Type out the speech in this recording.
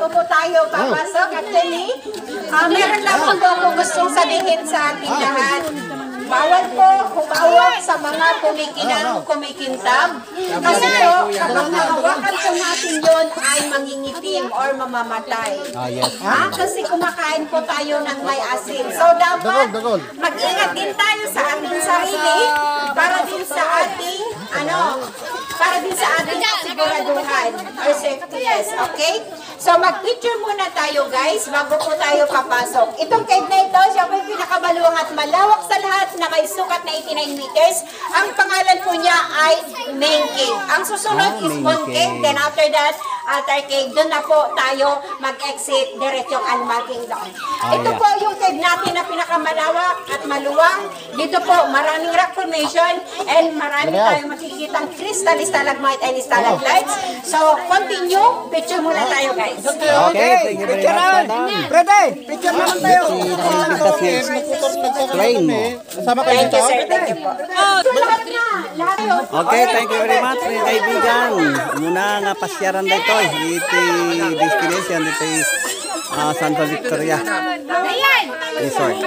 bago po tayo papasok, actually, meron lang po ako gustong sabihin sa ating lahat. Bawal po humawak sa mga kumikintab. Kasi po, kapag nahawakan po natin yun, ay mangingitim or mamamatay. Kasi kumakain po tayo ng may asin. So, dapat mag-ingat din tayo sa ating sarili para din sa ating, kasiguraduhan or safetyness. Okay? So, mag-picture muna tayo, guys, bago po tayo papasok. Itong cave na ito, siya po yung pinakabaluwang at malawak sa lahat na may sukat na 89 meters. Ang pangalan po niya ay Main Cave. Ang susunod is Moon Cave. Then after that, Altar Cave. Doon na po tayo mag-exit diretsong Animal Kingdom. Ito po yung cave natin na pinakamalawak at maluwang. Dito po, maraming rock formation and marami tayong makikitang crystal, stalagmite, and stalactites. So, continue. Picture muna tayo, guys. Okay, thank you very much, madam. Brede, picture naman tayo. Explain mo. Thank you, sir. Thank you po. Lahat na. Lahat yun. Okay, thank you very much, mga kaibigan. Muna nga pasyaran na ito. Iti destination, iti Santa Victoria Resort.